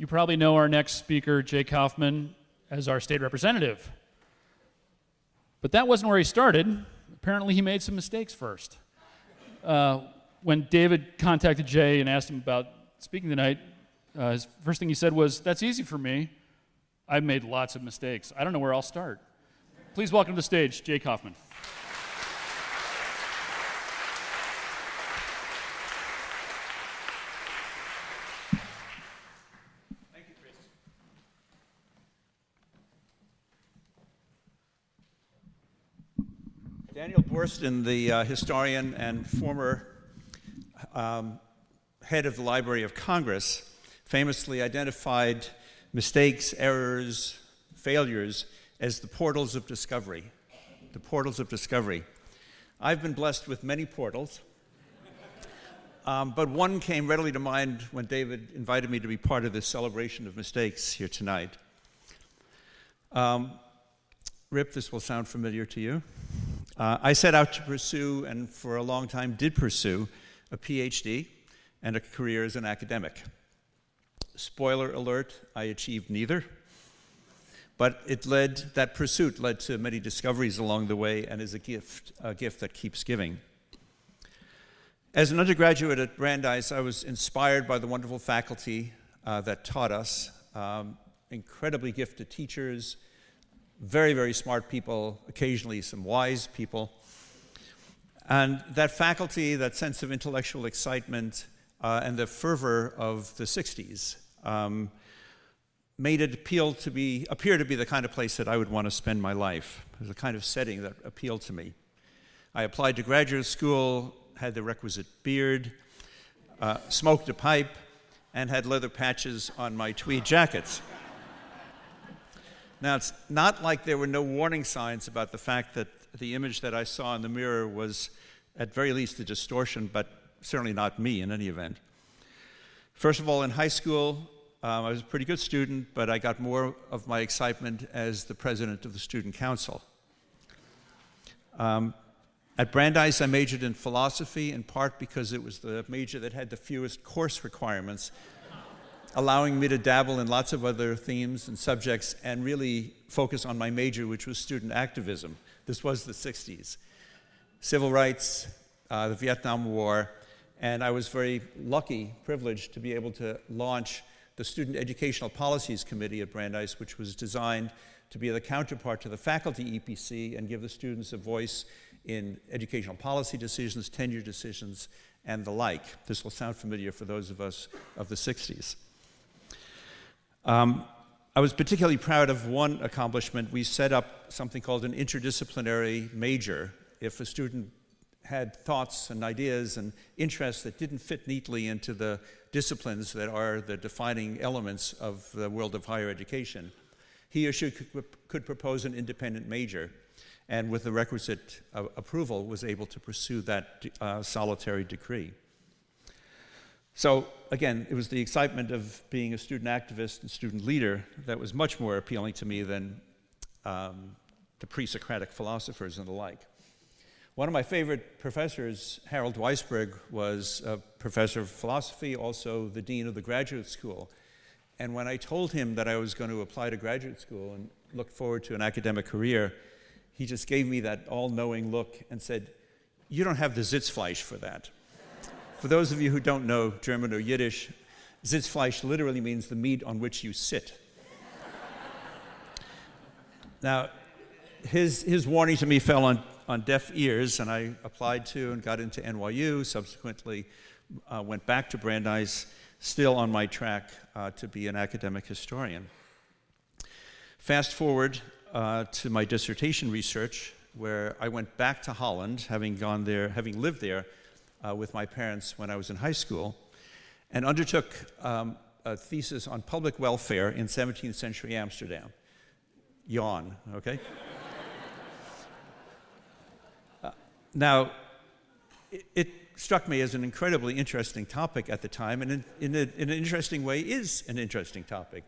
You probably know our next speaker, Jay Kaufman, as our state representative. But that wasn't where he started. Apparently he made some mistakes first. When David contacted Jay and asked him about speaking tonight, his first thing he said was, "That's easy for me. I've made lots of mistakes. I don't know where I'll start." Please welcome to the stage, Jay Kaufman. Thank you, Chris. Daniel Borston, the historian and former head of the Library of Congress, famously identified mistakes, errors, failures as the portals of discovery. The portals of discovery. I've been blessed with many portals, but one came readily to mind when David invited me to be part of this celebration of mistakes here tonight. Rip, this will sound familiar to you. I set out to pursue, and for a long time did pursue, a PhD and a career as an academic. Spoiler alert, I achieved neither. But that pursuit led to many discoveries along the way and is a gift that keeps giving. As an undergraduate at Brandeis, I was inspired by the wonderful faculty that taught us, incredibly gifted teachers, very, very smart people, occasionally some wise people. And that faculty, that sense of intellectual excitement, and the fervor of the 60s made it appear to be the kind of place that I would want to spend my life. It was the kind of setting that appealed to me. I applied to graduate school, had the requisite beard, smoked a pipe, and had leather patches on my tweed jackets. Now, it's not like there were no warning signs about the fact that the image that I saw in the mirror was, at very least, a distortion, but certainly not me in any event. First of all, in high school, I was a pretty good student, but I got more of my excitement as the president of the student council. At Brandeis, I majored in philosophy, in part because it was the major that had the fewest course requirements, allowing me to dabble in lots of other themes and subjects and really focus on my major, which was student activism. This was the 60s. Civil rights, the Vietnam War, and I was very lucky, privileged, to be able to launch the Student Educational Policies Committee at Brandeis, which was designed to be the counterpart to the faculty EPC and give the students a voice in educational policy decisions, tenure decisions, and the like. This will sound familiar for those of us of the 60s. I was particularly proud of one accomplishment. We set up something called an interdisciplinary major. If a student had thoughts and ideas and interests that didn't fit neatly into the disciplines that are the defining elements of the world of higher education, he or she could propose an independent major, and with the requisite approval was able to pursue that solitary decree. So again, it was the excitement of being a student activist and student leader that was much more appealing to me than the pre-Socratic philosophers and the like. One of my favorite professors, Harold Weisberg, was a professor of philosophy, also the dean of the graduate school. And when I told him that I was going to apply to graduate school and looked forward to an academic career, he just gave me that all-knowing look and said, "You don't have the Sitzfleisch for that." For those of you who don't know German or Yiddish, Sitzfleisch literally means the meat on which you sit. Now, his warning to me fell on deaf ears, and I applied to and got into NYU, subsequently went back to Brandeis, still on my track to be an academic historian. Fast forward to my dissertation research, where I went back to Holland, having lived there with my parents when I was in high school, and undertook a thesis on public welfare in 17th century Amsterdam. Yawn, okay? Now, it struck me as an incredibly interesting topic at the time, and in an interesting way is an interesting topic.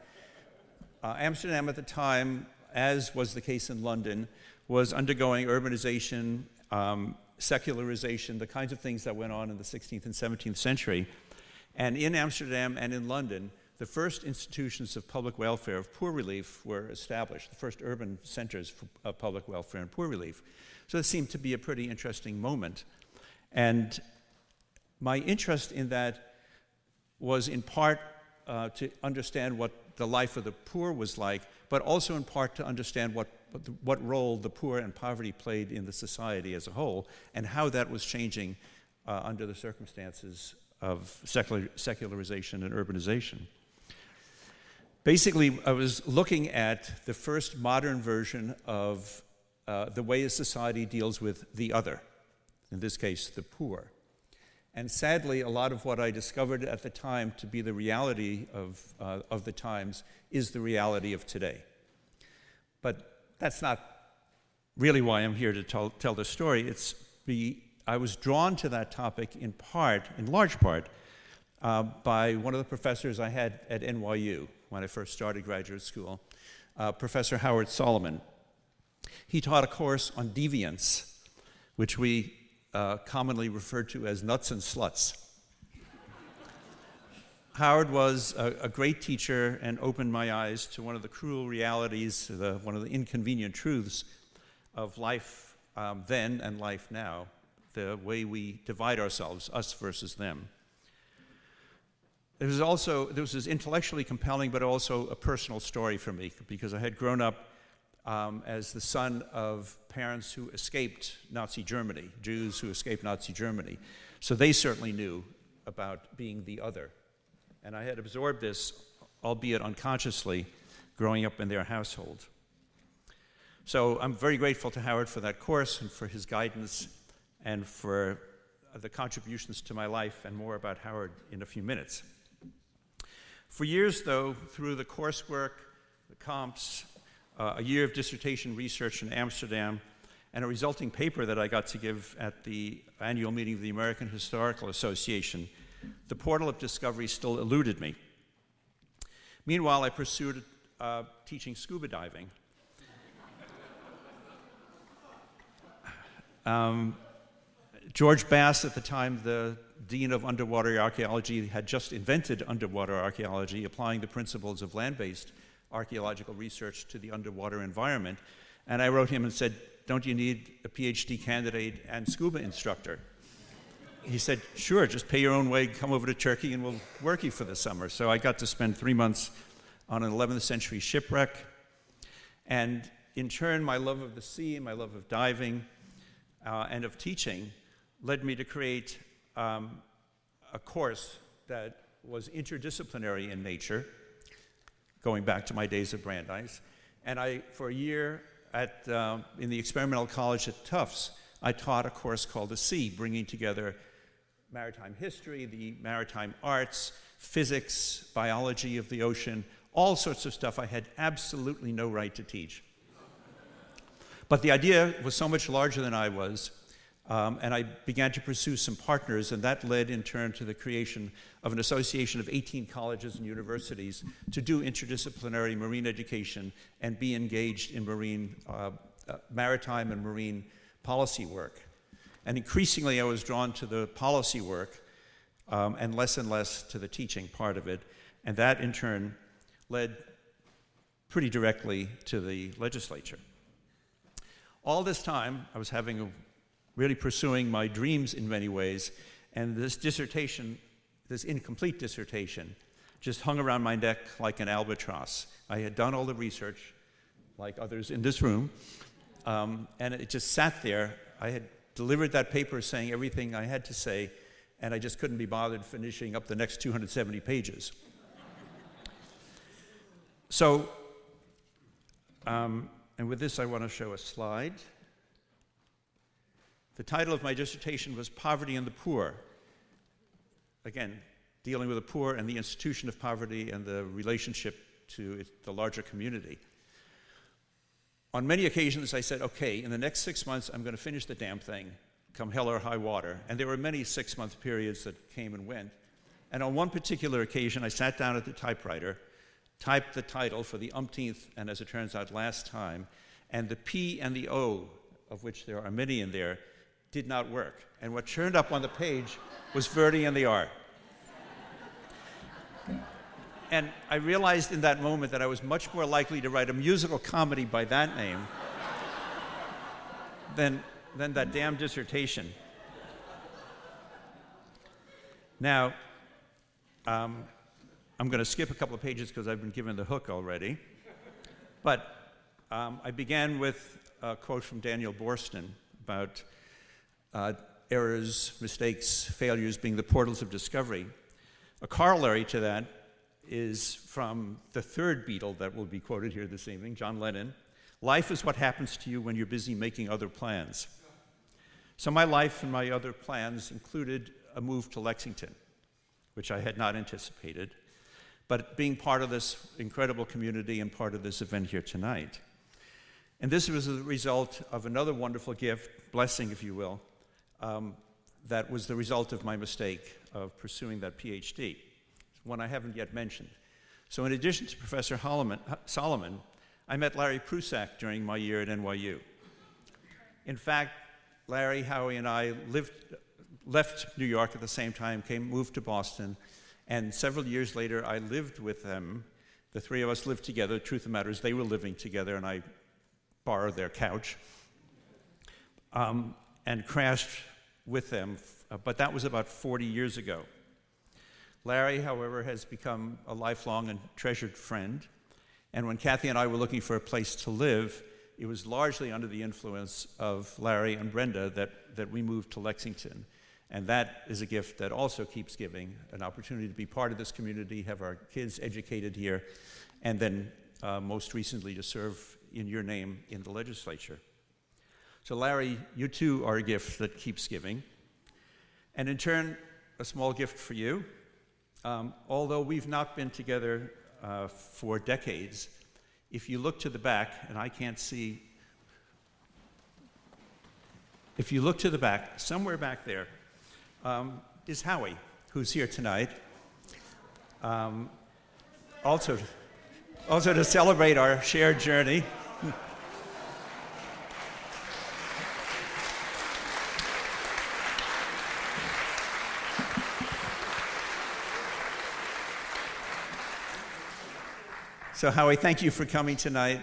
Amsterdam at the time, as was the case in London, was undergoing urbanization, secularization, the kinds of things that went on in the 16th and 17th century. And in Amsterdam and in London, the first institutions of public welfare, of poor relief, were established, the first urban centers of public welfare and poor relief. So it seemed to be a pretty interesting moment. And my interest in that was in part to understand what the life of the poor was like, but also in part to understand what role the poor and poverty played in the society as a whole, and how that was changing under the circumstances of secularization and urbanization. Basically, I was looking at the first modern version of the way a society deals with the other, in this case, the poor. And sadly, a lot of what I discovered at the time to be the reality of the times is the reality of today. But that's not really why I'm here to tell this story. I was drawn to that topic in large part, by one of the professors I had at NYU when I first started graduate school, Professor Howard Solomon. He taught a course on deviance, which we commonly referred to as nuts and sluts. Howard was a great teacher and opened my eyes to one of the cruel realities, one of the inconvenient truths of life then and life now, the way we divide ourselves, us versus them. This was intellectually compelling, but also a personal story for me, because I had grown up as the son of parents who escaped Nazi Germany, Jews who escaped Nazi Germany. So they certainly knew about being the other. And I had absorbed this, albeit unconsciously, growing up in their household. So I'm very grateful to Howard for that course and for his guidance and for the contributions to my life, and more about Howard in a few minutes. For years, though, through the coursework, the comps, a year of dissertation research in Amsterdam, and a resulting paper that I got to give at the annual meeting of the American Historical Association, the portal of discovery still eluded me. Meanwhile, I pursued teaching scuba diving. George Bass, at the time the Dean of Underwater Archaeology, had just invented underwater archaeology, applying the principles of land-based archaeological research to the underwater environment. And I wrote him and said, "Don't you need a PhD candidate and scuba instructor?" He said, "Sure, just pay your own way, come over to Turkey, and we'll work you for the summer." So I got to spend 3 months on an 11th century shipwreck. And in turn, my love of the sea, my love of diving, and of teaching led me to create a course that was interdisciplinary in nature, going back to my days at Brandeis. And for a year in the experimental college at Tufts, I taught a course called The Sea, bringing together maritime history, the maritime arts, physics, biology of the ocean, all sorts of stuff I had absolutely no right to teach. But the idea was so much larger than I was, and I began to pursue some partners, and that led in turn to the creation of an association of 18 colleges and universities to do interdisciplinary marine education and be engaged in maritime and marine policy work. And increasingly I was drawn to the policy work and less to the teaching part of it, and that in turn led pretty directly to the legislature. All this time I was really pursuing my dreams in many ways, and this dissertation, this incomplete dissertation, just hung around my neck like an albatross. I had done all the research, like others in this room, and it just sat there. I had delivered that paper saying everything I had to say, and I just couldn't be bothered finishing up the next 270 pages. So, and with this I want to show a slide. The title of my dissertation was Poverty and the Poor. Again, dealing with the poor and the institution of poverty and the relationship to the larger community. On many occasions I said, okay, in the next 6 months I'm going to finish the damn thing, come hell or high water. And there were many 6-month periods that came and went. And on one particular occasion I sat down at the typewriter, typed the title for the umpteenth, and as it turns out, last time, and the P and the O, of which there are many in there, did not work. And what turned up on the page was Verdi and the Art. And I realized in that moment that I was much more likely to write a musical comedy by that name than that damn dissertation. Now, I'm going to skip a couple of pages because I've been given the hook already. But I began with a quote from Daniel Boorstin about errors, mistakes, failures being the portals of discovery. A corollary to that is from the third Beatle that will be quoted here this evening, John Lennon. Life is what happens to you when you're busy making other plans. So my life and my other plans included a move to Lexington, which I had not anticipated, but being part of this incredible community and part of this event here tonight. And this was the result of another wonderful gift, blessing, if you will, that was the result of my mistake of pursuing that PhD, one I haven't yet mentioned. So in addition to Professor Solomon, I met Larry Prusak during my year at NYU. In fact, Larry, Howie, and I left New York at the same time, moved to Boston, and several years later I lived with them. The three of us lived together. Truth of the matter is they were living together and I borrowed their couch and crashed with them, but that was about 40 years ago. Larry, however, has become a lifelong and treasured friend, and when Kathy and I were looking for a place to live, it was largely under the influence of Larry and Brenda that we moved to Lexington. And that is a gift that also keeps giving, an opportunity to be part of this community, have our kids educated here, and then most recently to serve in your name in the legislature. So Larry, you too are a gift that keeps giving. And in turn, a small gift for you. Although we've not been together for decades, if you look to the back, and I can't see, if you look to the back, somewhere back there, is Howie, who's here tonight. Also to celebrate our shared journey. So Howie, thank you for coming tonight.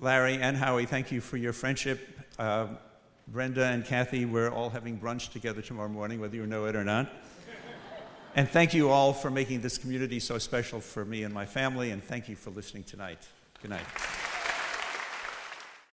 Larry and Howie, thank you for your friendship. Brenda and Kathy, we're all having brunch together tomorrow morning, whether you know it or not. And thank you all for making this community so special for me and my family, and thank you for listening tonight. Good night.